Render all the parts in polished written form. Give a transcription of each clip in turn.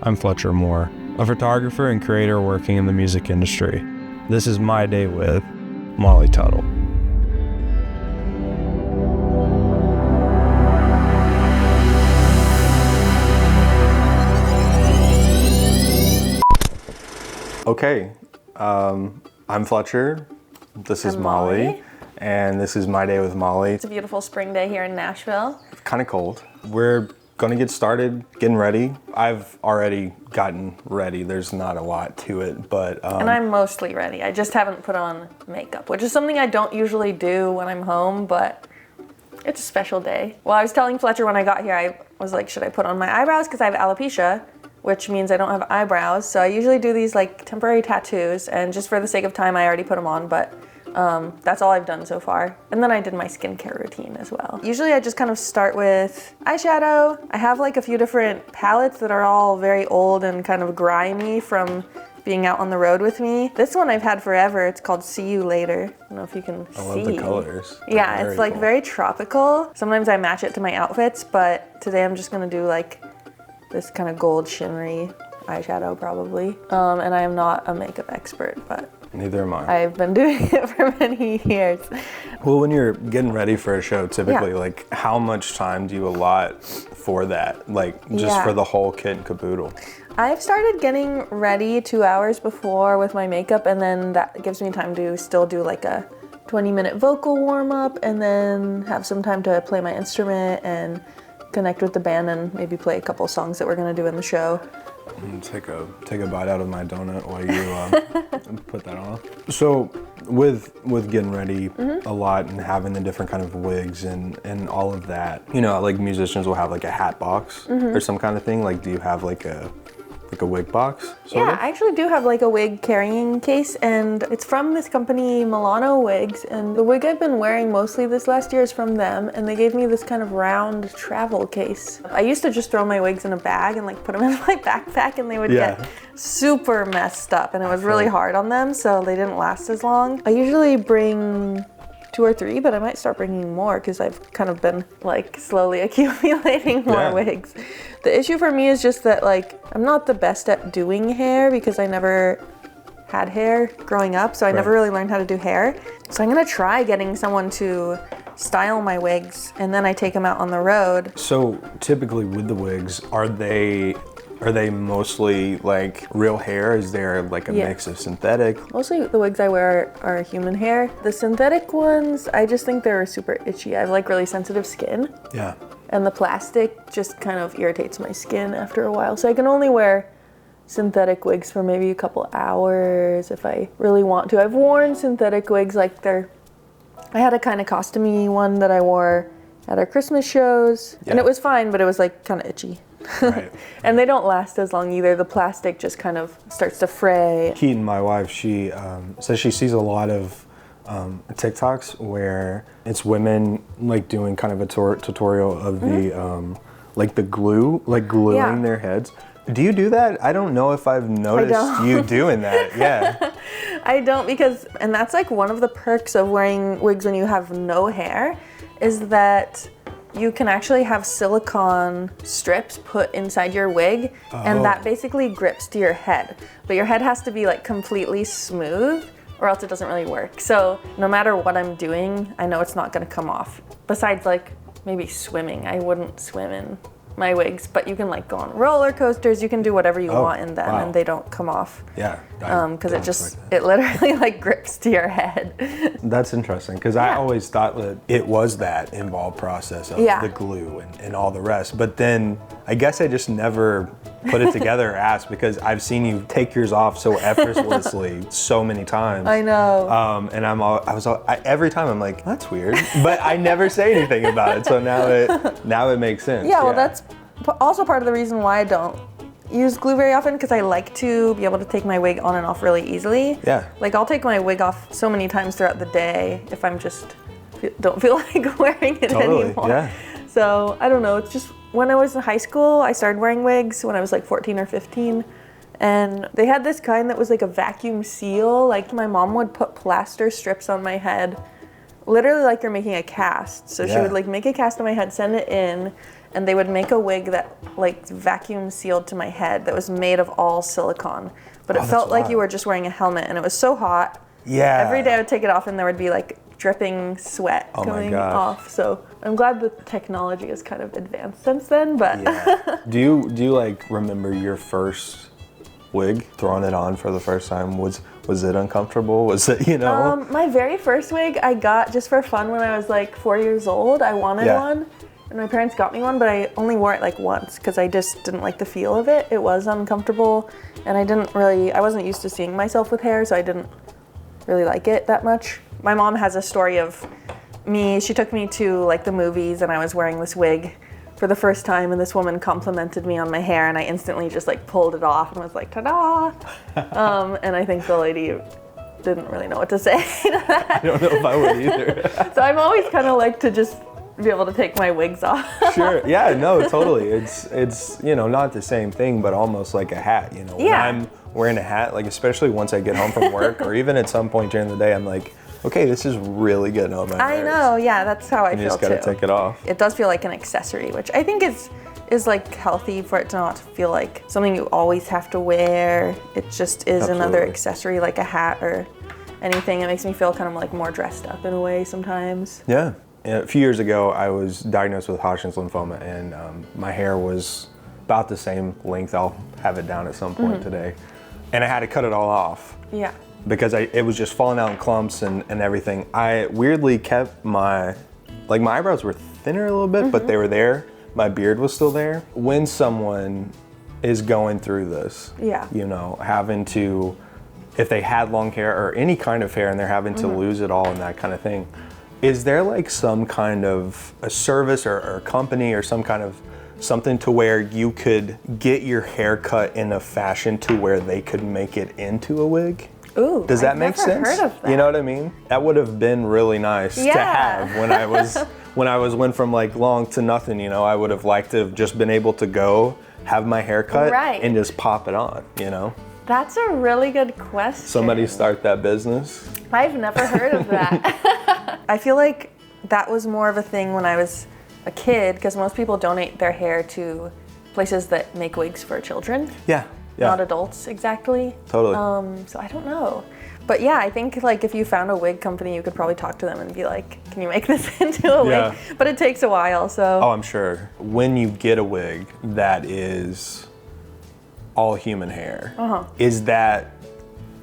I'm Fletcher Moore, a photographer and creator working in the music industry. This is My Day with Molly Tuttle. Okay, I'm Fletcher, this is Molly, and this is My Day with Molly. It's a beautiful spring day here in Nashville. It's kind of cold. We're gonna get started, getting ready. I've already gotten ready. There's not a lot to it, but... And I'm mostly ready. I just haven't put on makeup, which is something I don't usually do when I'm home, but it's a special day. Well, I was telling Fletcher when I got here, I was like, should I put on my eyebrows? Because I have alopecia, which means I don't have eyebrows. So I usually do these like temporary tattoos, and just for the sake of time, I already put them on, but that's all I've done so far. And then I did my skincare routine as well. Usually I just kind of start with eyeshadow. I have like a few different palettes that are all very old and kind of grimy from being out on the road with me. This one I've had forever. It's called See You Later. I don't know if you can see. I love the colors. Yeah, it's like very tropical. Sometimes I match it to my outfits, but today I'm just gonna do like this kind of gold shimmery eyeshadow probably. And I am not a makeup expert, but neither am I. I've been doing it for many years. Well, when you're getting ready for a show, typically, like, how much time do you allot for that? Like, just for the whole kit and caboodle? I've started getting ready 2 hours before with my makeup, and then that gives me time to still do like a 20-minute vocal warm-up, and then have some time to play my instrument and connect with the band and maybe play a couple songs that we're gonna do in the show. Take a bite out of my donut while you put that on. So with getting ready a lot and having the different kind of wigs and all of that, you know, like musicians will have like a hat box or some kind of thing. Like, do you have like a wig box? Yeah, I actually do have like a wig carrying case, and it's from this company, Milano Wigs, and the wig I've been wearing mostly this last year is from them, and they gave me this kind of round travel case. I used to just throw my wigs in a bag and like put them in my backpack, and they would get super messed up, and it was really hard on them, so they didn't last as long. I usually bring 2 or 3, but I might start bringing more because I've kind of been like slowly accumulating more wigs. The issue for me is just that like I'm not the best at doing hair because I never had hair growing up, so I never really learned how to do hair. So I'm gonna try getting someone to style my wigs, and then I take them out on the road. So typically with the wigs, are they mostly like real hair? Is there like a mix of synthetic? Mostly the wigs I wear are human hair. The synthetic ones, I just think they're super itchy. I have like really sensitive skin. Yeah. And the plastic just kind of irritates my skin after a while. So I can only wear synthetic wigs for maybe a couple hours if I really want to. I've worn synthetic wigs like I had a kind of costumey one that I wore at our Christmas shows, and it was fine, but it was like kind of itchy. Right. And they don't last as long either. The plastic just kind of starts to fray. Keaton, my wife, she says she sees a lot of TikToks where it's women like doing kind of a tutorial of the like the glue, like gluing their heads. Do you do that? I don't know if I've noticed you doing that. Yeah. I don't, and that's like one of the perks of wearing wigs when you have no hair, is that you can actually have silicone strips put inside your wig, and that basically grips to your head. But your head has to be like completely smooth, or else it doesn't really work. So no matter what I'm doing, I know it's not gonna come off. Besides like maybe swimming, I wouldn't swim in my wigs, but you can like go on roller coasters, you can do whatever you want in them, and they don't come off. Yeah. Because it literally like grips to your head. That's interesting, because I always thought that it was that involved process of the glue and all the rest, but then I guess I just never put it together or asked, because I've seen you take yours off so effortlessly so many times. I know. And every time I'm like, that's weird, but I never say anything about it. So now it makes sense. Yeah, well, that's also part of the reason why I don't use glue very often, because I like to be able to take my wig on and off really easily. Yeah. Like I'll take my wig off so many times throughout the day if I'm just don't feel like wearing it anymore. Yeah. So I don't know, it's just when I was in high school, I started wearing wigs when I was like 14 or 15. And they had this kind that was like a vacuum seal. Like my mom would put plaster strips on my head, literally like you're making a cast. So she would like make a cast on my head, send it in, and they would make a wig that like vacuum sealed to my head that was made of all silicone. But it felt like you were just wearing a helmet, and it was so hot. Yeah. Every day I would take it off and there would be like dripping sweat coming off. So I'm glad the technology has kind of advanced since then, but. Yeah. Do you like remember your first wig, throwing it on for the first time? Was it uncomfortable? Was it, you know? My very first wig I got just for fun when I was like 4 years old. I wanted one and my parents got me one, but I only wore it like once because I just didn't like the feel of it. It was uncomfortable and I wasn't used to seeing myself with hair, so I didn't really like it that much. My mom has a story of she took me to like the movies and I was wearing this wig for the first time and this woman complimented me on my hair and I instantly just like pulled it off and was like, ta-da! And I think the lady didn't really know what to say to that. I don't know if I would either. So I'm always kind of like to just be able to take my wigs off. Sure, yeah, no, totally. It's you know, not the same thing, but almost like a hat, you know. Yeah. When I'm wearing a hat, like especially once I get home from work or even at some point during the day, I'm like, okay, this is really getting on my nerves. I know, yeah, that's how I feel too. You just gotta take it off. It does feel like an accessory, which I think is like healthy for it to not feel like something you always have to wear. It just is another accessory like a hat or anything. It makes me feel kind of like more dressed up in a way sometimes. Yeah. A few years ago, I was diagnosed with Hodgkin's lymphoma and my hair was about the same length. I'll have it down at some point today. And I had to cut it all off. Yeah. Because it was just falling out in clumps and everything. I weirdly kept my eyebrows were thinner a little bit, but they were there. My beard was still there. When someone is going through this, you know, having to, if they had long hair or any kind of hair and they're having to lose it all and that kind of thing, is there like some kind of a service or company or some kind of something to where you could get your hair cut in a fashion to where they could make it into a wig? Ooh, does that make sense? Heard of that. You know what I mean? That would have been really nice to have when I went from like long to nothing, you know. I would have liked to have just been able to go have my hair cut and just pop it on, you know. That's a really good question. Somebody start that business. I've never heard of that. I feel like that was more of a thing when I was a kid because most people donate their hair to places that make wigs for children. Yeah. Not adults exactly. Totally. So I don't know. But yeah, I think like if you found a wig company, you could probably talk to them and be like, can you make this into a wig? But it takes a while, so. Oh, I'm sure. When you get a wig that is all human hair, is that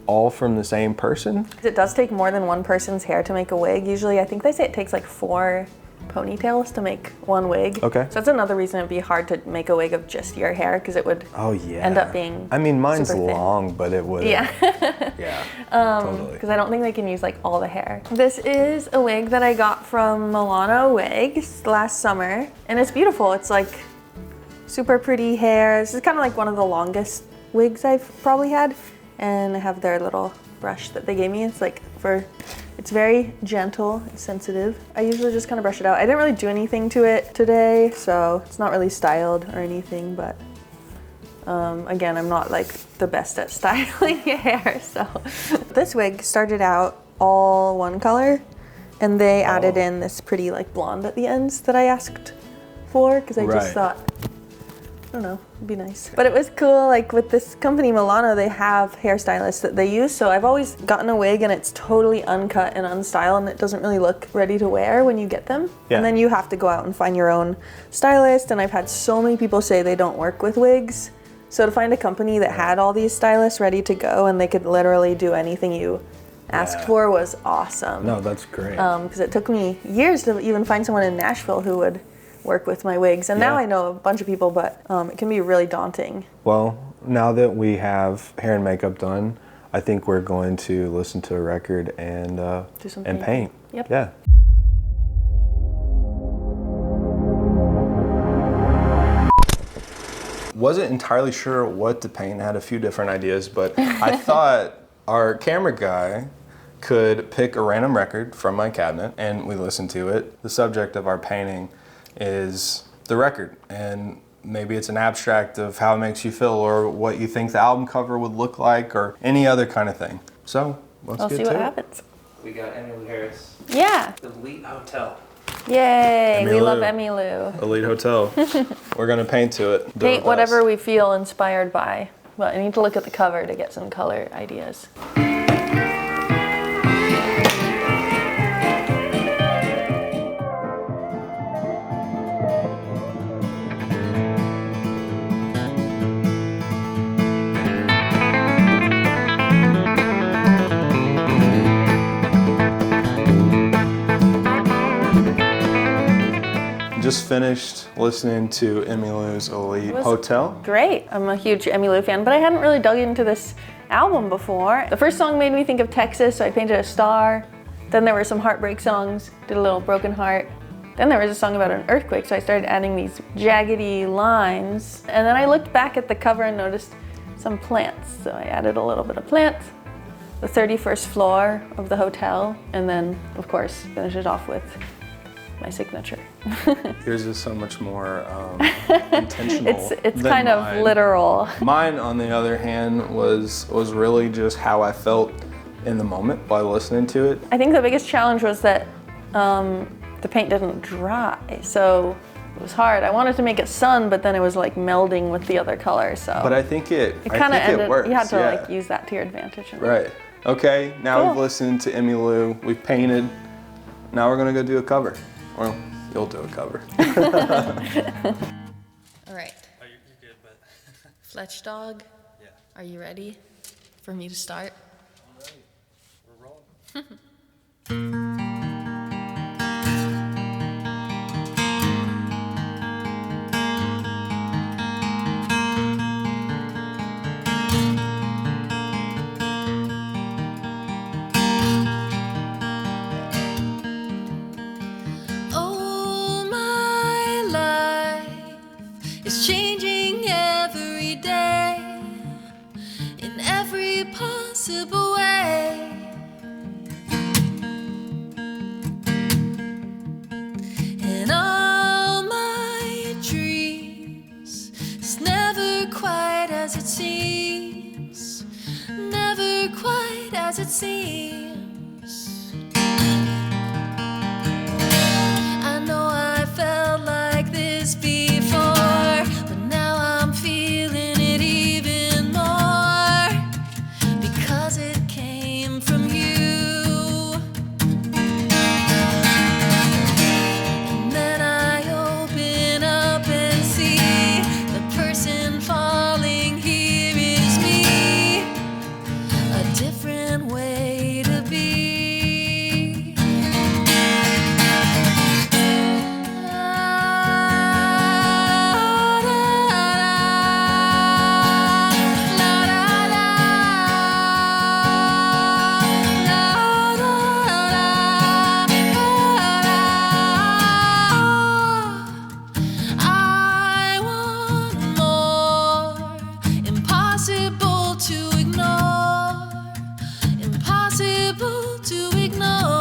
all from the same person? It does take more than one person's hair to make a wig. Usually, I think they say it takes like 4 ponytails to make one wig. Okay. So that's another reason it'd be hard to make a wig of just your hair because it would end up being I mean, mine's super thin. long, but it would. Yeah. Totally. Because I don't think they can use like all the hair. This is a wig that I got from Milano Wigs last summer, and it's beautiful. It's like super pretty hair. This is kind of like one of the longest wigs I've probably had, and I have their little brush that they gave me. It's very gentle, it's sensitive. I usually just kind of brush it out. I didn't really do anything to it today, so it's not really styled or anything, but again, I'm not like the best at styling hair, so. This wig started out all one color, and they added in this pretty like blonde at the ends that I asked for, because I just thought, I don't know, it'd be nice. But it was cool, like with this company, Milano, they have hairstylists that they use. So I've always gotten a wig and it's totally uncut and unstyled and it doesn't really look ready to wear when you get them. Yeah. And then you have to go out and find your own stylist. And I've had so many people say they don't work with wigs. So to find a company that had all these stylists ready to go and they could literally do anything you asked for was awesome. No, that's great. Because it took me years to even find someone in Nashville who would work with my wigs, and now I know a bunch of people, but it can be really daunting. Well, now that we have hair and makeup done, I think we're going to listen to a record and do some and paint. Yep. Yeah. Wasn't entirely sure what to paint. I had a few different ideas, but I thought our camera guy could pick a random record from my cabinet and we listened to it. The subject of our painting is the record, and maybe it's an abstract of how it makes you feel or what you think the album cover would look like or any other kind of thing. So let's get to it. We'll see what happens. We got Emmylou Harris. Yeah. The Elite Hotel. Yay, we Emmylou. love Emmylou. Elite Hotel. We're gonna paint to it. Do Paint our whatever best. we feel inspired by. But I need to look at the cover to get some color ideas. Just finished listening to Emmylou's Elite Hotel. Great. I'm a huge Emmylou fan, but I hadn't really dug into this album before. The first song made me think of Texas, so I painted a star. Then there were some heartbreak songs, did a little broken heart. Then there was a song about an earthquake, so I started adding these jaggedy lines. And then I looked back at the cover and noticed some plants, so I added a little bit of plants. The 31st floor of the hotel, and then, of course, finish it off with my signature. Yours is so much more intentional. It's than kind of mine. literal. Mine, on the other hand, was really just how I felt in the moment by listening to it. I think the biggest challenge was that the paint didn't dry, so it was hard. I wanted to make it sun, but then it was like melding with the other color, so. But I think it kind of ended. works. You had to yeah. like use that to your advantage. Right. Okay. Now Cool. we've listened to Emmylou. We've painted. Now we're gonna go do a cover. Well, you'll do a cover. All right. Oh, you're good, but Fletch Dog, yeah, are you ready for me to start? I'm ready. We're rolling. Oh, my life is changing every day in every possible way. And all my dreams, it's never quite as it seems, never quite as it seems. I know I felt like this before, but now I'm feeling it even more, because it came from you. And then I open up and see the person falling here is me, a different way to be. I want more, impossible to ignore, impossible to ignore.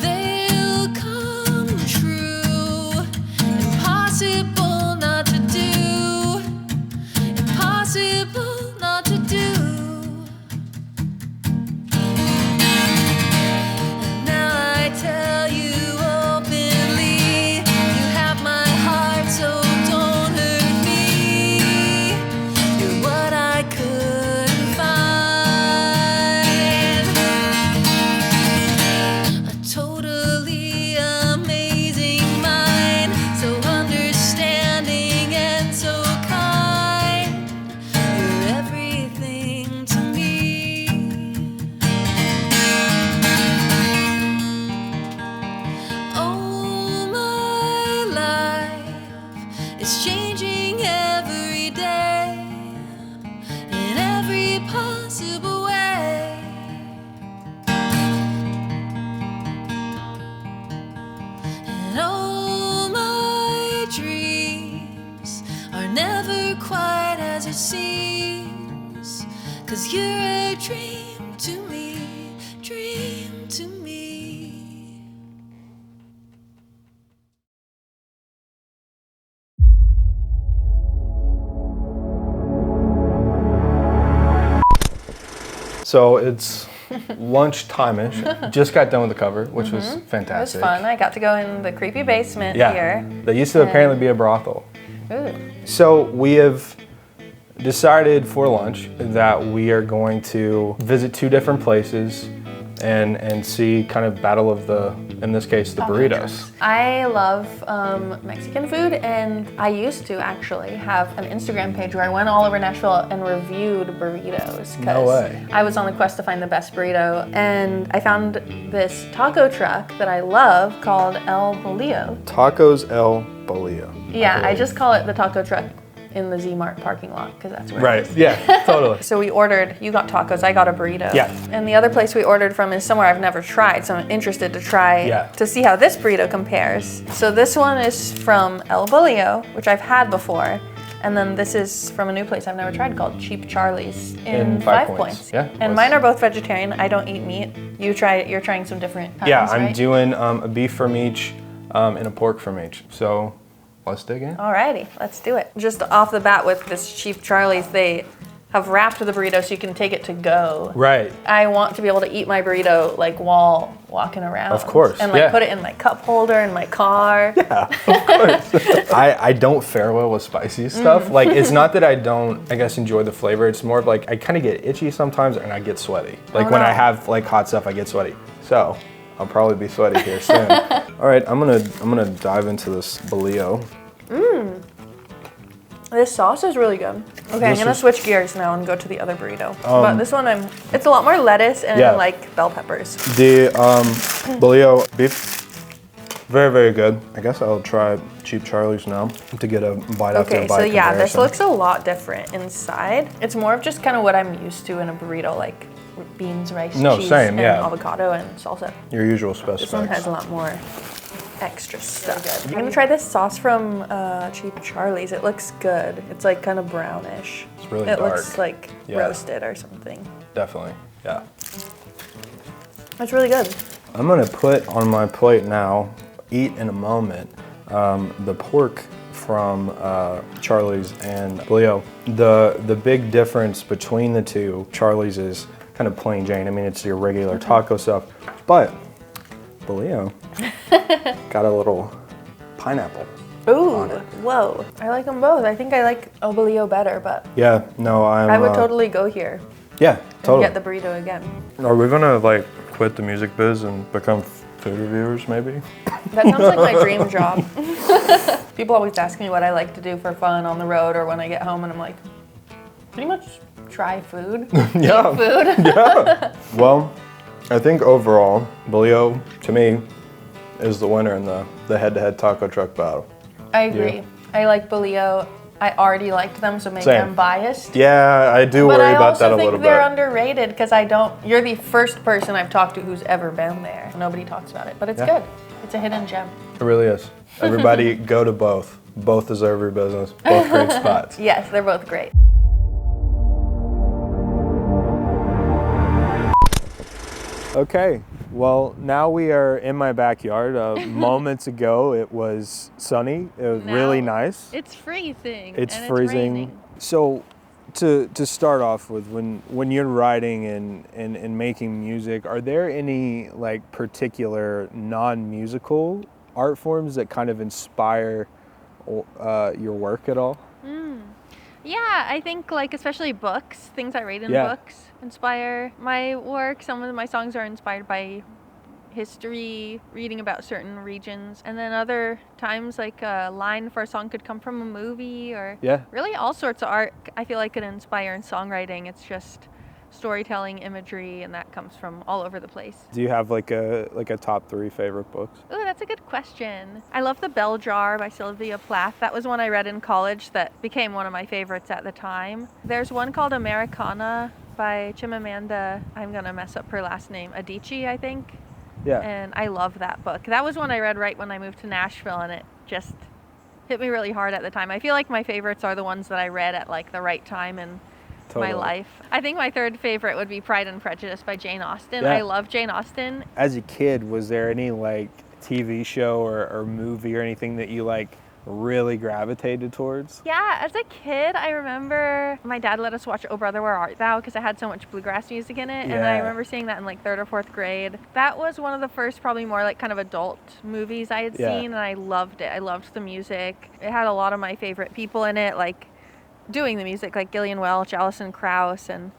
They'll come true, impossible not to do, impossible not to do. Now I tell you openly, you have my heart, so don't hurt me. You're what I couldn't find. A totally amazing mind, so understanding and so kind. You're everything to me. Oh, my life is changing every day in every possible way. And all my dreams are never quite as it seems, 'cause you're a dream to me, dream to me. So it's lunchtime-ish. Just got done with the cover, which was It was fantastic. fun. I got to go in the creepy basement Yeah, here. there used to apparently be a brothel. Ooh. So we have decided for lunch that we are going to visit 2 different places and see kind of battle of the, in this case, the burritos. I love Mexican food, and I used to actually have an Instagram page where I went all over Nashville and reviewed burritos. No way. I was on a quest to find the best burrito, and I found this taco truck that I love called El Bolillo. Tacos El Bolillo. Yeah, I just call it the taco truck in the Z-Mart parking lot because that's where it Right, is. yeah, totally. So we ordered, you got tacos, I got a burrito. Yeah. And the other place we ordered from is somewhere I've never tried, so I'm interested to try Yeah. to see how this burrito compares. So this one is from El Bolillo, which I've had before. And then this is from a new place I've never tried called Cheap Charlie's in 5 Points. Yeah, And mine are both vegetarian. I don't eat meat. You're trying some different kinds, Yeah, I'm right? doing a beef from each and a pork from each. So let's dig in. Alrighty, let's do it. Just off the bat with this Cheap Charlie's, they have wrapped the burrito so you can take it to go. Right. I want to be able to eat my burrito like while walking around. Of course, And like yeah. put it in my cup holder in my car. Yeah, of course. I don't fare well with spicy stuff. Like, it's not that I don't, I guess, enjoy the flavor. It's more of like, I kind of get itchy sometimes and I get sweaty. Like when I have like hot stuff, I get sweaty. So I'll probably be sweaty here soon. All right, I'm gonna dive into this bolillo. This sauce is really good. Okay, I'm This gonna is- switch gears now and go to the other burrito. But this one, it's a lot more lettuce and Yeah. like bell peppers. The bolillo beef, very, very good. I guess I'll try Cheap Charlie's now to get a bite after Okay, bite so yeah, this comparison. looks a lot different inside. It's more of just kind of what I'm used to in a burrito, like beans, rice, No, cheese, same, and yeah. avocado and salsa. Your usual This one suspects. has a lot more extra stuff. I'm gonna try this sauce from Cheap Charlie's. It looks good. It's like kind of brownish. It's really It dark. looks like Yeah. roasted or something. Definitely, yeah. It's really good. I'm gonna put on my plate now, eat in a moment, the pork from Charlie's and bolillo. The big difference between the two, Charlie's is kind of plain Jane. I mean, it's your regular taco stuff, but bolillo got a little pineapple. Ooh, whoa. I like them both. I think I like El Bolillo better, but Yeah, no, I would totally go here Yeah, and totally. get the burrito again. Are we gonna like quit the music biz and become food reviewers, maybe? That sounds like my dream job. People always ask me what I like to do for fun on the road or when I get home, and I'm like, pretty much try food. Yeah. Eat food. Yeah. Well, I think overall, bolillo to me is the winner in the head-to-head taco truck battle. I agree. Yeah. I like Bolillo. I already liked them, so maybe Same. I'm biased. Yeah, I do But worry I about that a also little think they're bit. underrated because you're the first person I've talked to who's ever been there. Nobody talks about it, but it's Yeah. good. It's a hidden gem. It really is. Everybody go to both. Both deserve your business. Both great spots. Yes, they're both great. Okay, well, now we are in my backyard. Moments ago, it was sunny. It was really Now nice. It's freezing. It's and freezing. raining. So, to start off with, when you're writing and making music, are there any like particular non-musical art forms that kind of inspire your work at all? Yeah, I think like especially books, things I read in Yeah. books inspire my work. Some of my songs are inspired by history, reading about certain regions, and then other times like a line for a song could come from a movie or Yeah. really all sorts of art I feel like could inspire in songwriting. It's just storytelling, imagery, and that comes from all over the place. Do you have like a top 3 favorite books? Ooh, that's a good question. I love The Bell Jar by Sylvia Plath. That was one I read in college that became one of my favorites at the time. There's one called Americana by Chimamanda, I'm gonna mess up her last name, Adichie, I think. Yeah. And I love that book. That was one I read right when I moved to Nashville, and it just hit me really hard at the time. I feel like my favorites are the ones that I read at like the right time in my life. I think my third favorite would be Pride and Prejudice by Jane Austen. Yeah. I love Jane Austen. As a kid, was there any like TV show or movie or anything that you like really gravitated towards? Yeah, as a kid, I remember my dad let us watch Oh Brother, Where Art Thou because it had so much bluegrass music in it. And I Yeah. remember seeing that in like 3rd or 4th grade. That was one of the first, probably more like kind of adult movies I had Yeah. seen, and I loved it. I loved the music. It had a lot of my favorite people in it, like doing the music, like Gillian Welch, Alison Krauss, and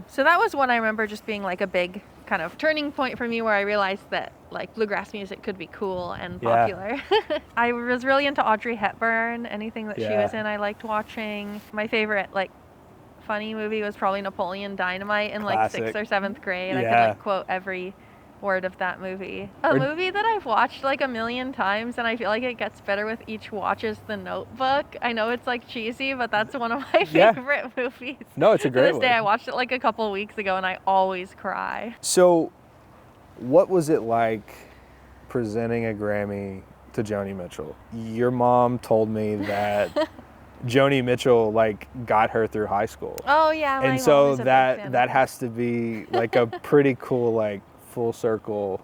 so that was one I remember just being like a big kind of turning point for me where I realized that like bluegrass music could be cool and popular. I was really into Audrey Hepburn. Anything that she was in, I liked watching. My favorite like funny movie was probably Napoleon Dynamite in like Classic. 6th or 7th grade. I could Yeah. like quote every word of that movie. A movie that I've watched like a million times and I feel like it gets better with each watch is The Notebook. I know it's like cheesy, but that's one of my Yeah. favorite movies. No, it's a great To this day, one. I watched it like a couple weeks ago and I always cry. So, what was it like presenting a Grammy to Joni Mitchell? Your mom told me that Joni Mitchell like got her through high school. Oh yeah, my And mom so is a big fan that of has to be like a pretty cool like full circle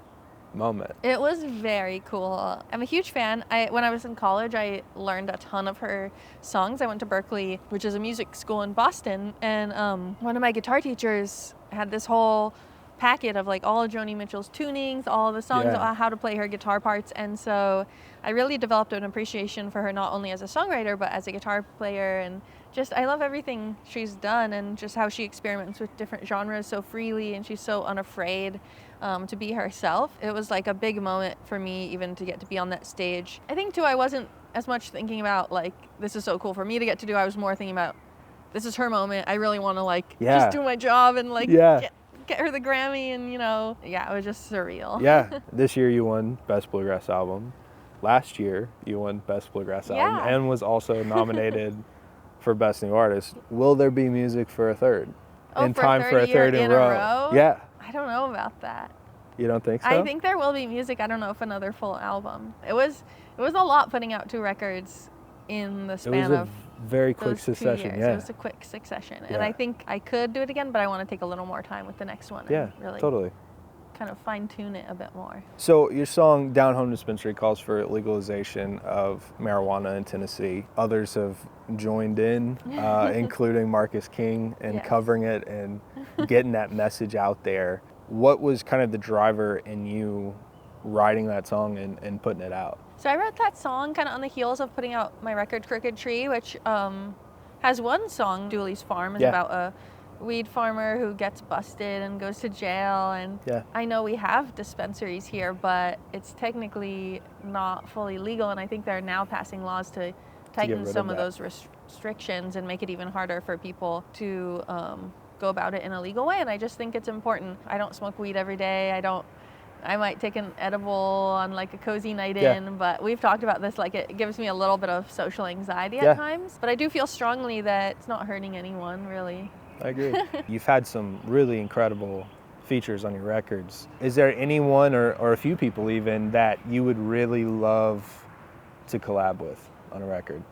moment. It was very cool. I'm a huge fan. When I was in college, I learned a ton of her songs. I went to Berkeley, which is a music school in Boston, and one of my guitar teachers had this whole packet of like all of Joni Mitchell's tunings, all of the songs, Yeah. how to play her guitar parts, and so I really developed an appreciation for her not only as a songwriter but as a guitar player, and just I love everything she's done and just how she experiments with different genres so freely, and she's so unafraid to be herself. It was like a big moment for me even to get to be on that stage. I think too I wasn't as much thinking about like this is so cool for me to get to do. I was more thinking about this is her moment. I really want to like just do my job and like get her the Grammy, and it was just surreal. Yeah, this year you won Best Bluegrass Album. Last year you won Best Bluegrass Album and was also nominated for Best New Artist. Will there be music for a third? In time for a third in a row? Yeah. I don't know about that. You don't think so? I think there will be music. I don't know if another full album. It was a lot putting out 2 records in the span of very quick those 2 succession. years. Yeah. It was a quick succession. Yeah. And I think I could do it again, but I want to take a little more time with the next one Yeah, and really totally. kind of fine tune it a bit more. So your song Down Home Dispensary calls for legalization of marijuana in Tennessee. Others have joined in, including Marcus King, and Yes. covering it and getting that message out there. What was kind of the driver in you writing that song and putting it out? So I wrote that song kind of on the heels of putting out my record Crooked Tree, which has one song, Dooley's Farm, is about a weed farmer who gets busted and goes to jail. And I know we have dispensaries here, but it's technically not fully legal. And I think they're now passing laws to tighten some of those restrictions and make it even harder for people to go about it in a legal way. And I just think it's important. I don't smoke weed every day. I might take an edible on like a cozy night in, but we've talked about this, like it gives me a little bit of social anxiety at times. But I do feel strongly that it's not hurting anyone, really. I agree. You've had some really incredible features on your records. Is there anyone or a few people even that you would really love to collab with on a record?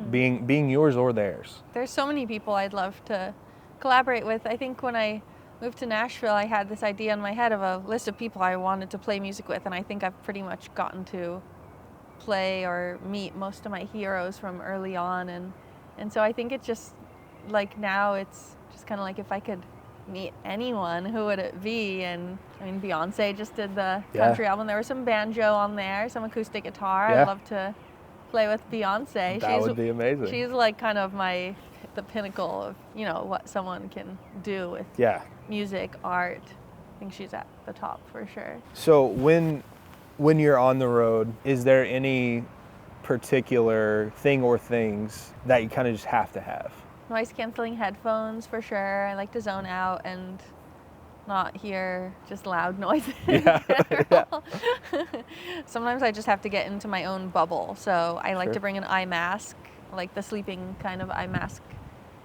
Being yours or theirs? There's so many people I'd love to collaborate with. I think when I moved to Nashville, I had this idea in my head of a list of people I wanted to play music with, and I think I've pretty much gotten to play or meet most of my heroes from early on, and so I think it's just like now it's just kind of like if I could meet anyone, who would it be? And I mean, Beyonce just did the country album. There was some banjo on there, some acoustic guitar. I'd love to play with Beyonce. That would be amazing. She's like kind of the pinnacle of what someone can do with music, art. I think she's at the top for sure. So when you're on the road, is there any particular thing or things that you kind of just have to have? Noise canceling headphones for sure. I like to zone out and not hear just loud noises. Sometimes I just have to get into my own bubble. So I like to bring an eye mask, like the sleeping kind of eye mask,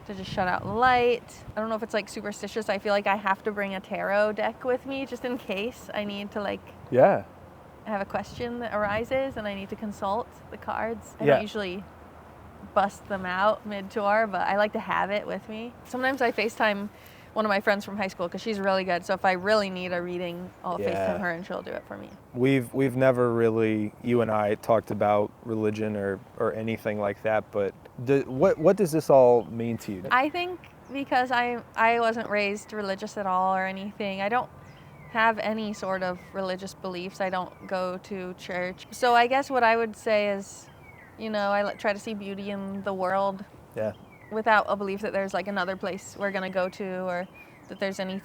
to just shut out light. I don't know if it's like superstitious. I feel like I have to bring a tarot deck with me just in case I need to have a question that arises and I need to consult the cards. I don't usually bust them out mid-tour, but I like to have it with me. Sometimes I FaceTime one of my friends from high school because she's really good. So if I really need a reading, I'll Yeah. FaceTime her and she'll do it for me. We've never really, you and I, talked about religion or anything like that, but what does this all mean to you? I think because I wasn't raised religious at all or anything. I don't have any sort of religious beliefs. I don't go to church. So I guess what I would say is, you know, I try to see beauty in the world Yeah. without a belief that there's like another place we're gonna go to or that there's any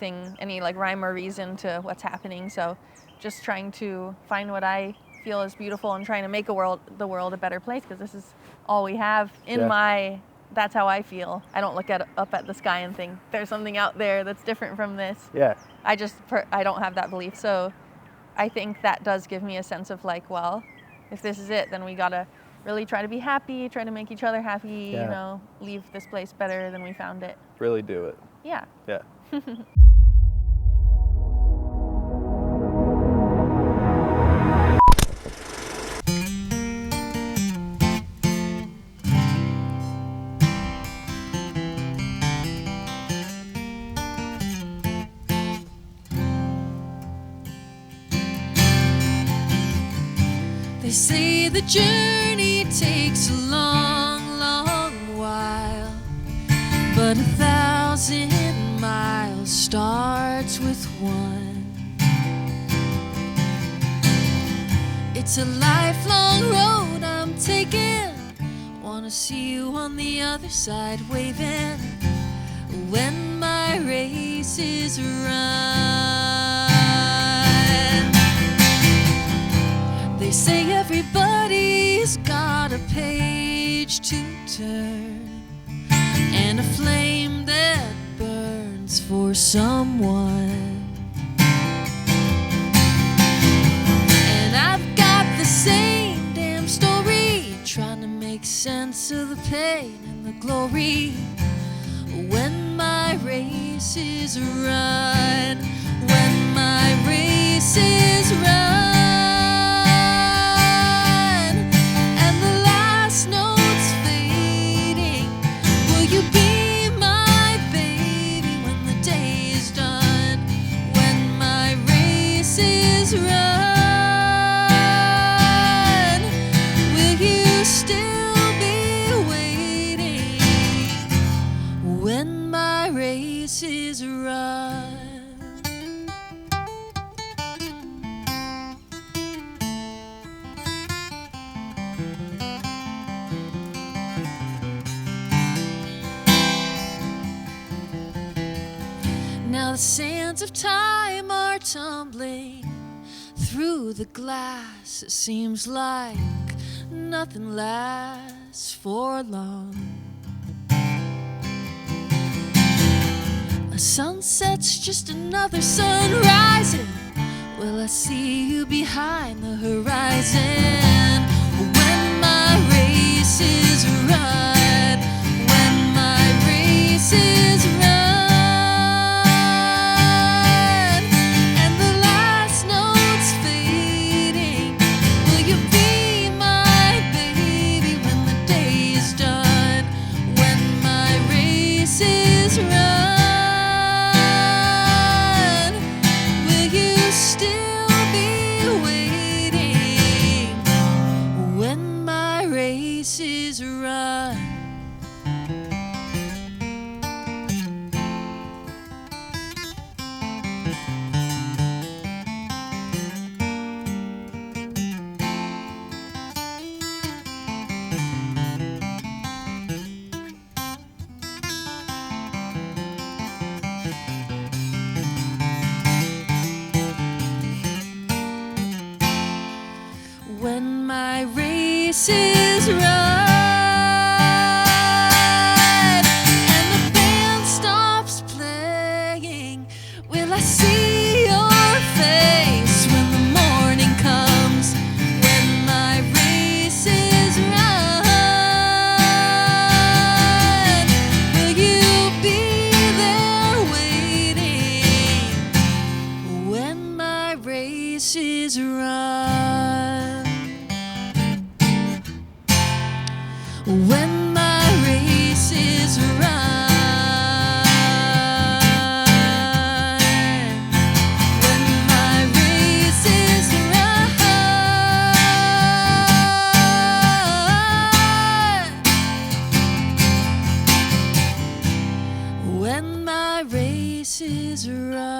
like rhyme or reason to what's happening. So just trying to find what I feel is beautiful and trying to make the world a better place, because this is all we have in Yeah. that's how I feel. I don't look up at the sky and think there's something out there that's different from this. Yeah. I don't have that belief. So I think that does give me a sense of like, well, if this is it, then we gotta really try to be happy, try to make each other happy, Yeah. you know, leave this place better than we found it. Really do it. Yeah. Yeah. They say the journey takes a long, long while, but 1,000 miles starts with one. It's a lifelong road I'm taking. Wanna see you on the other side waving when my race is run. They say everybody's got a page to turn and a flame that burns for someone. And I've got the same damn story, trying to make sense of the pain and the glory when my race is run. When my race is run. Now the sands of time are tumbling through the glass. It seems like nothing lasts for long. A sunset's just another sun rising. Will I see you behind the horizon when my race is run? When my race is run. When my race is run and the band stops playing, will I see your face when the morning comes? When my race is run, will you be there waiting when my race is run? When my race is run. is right.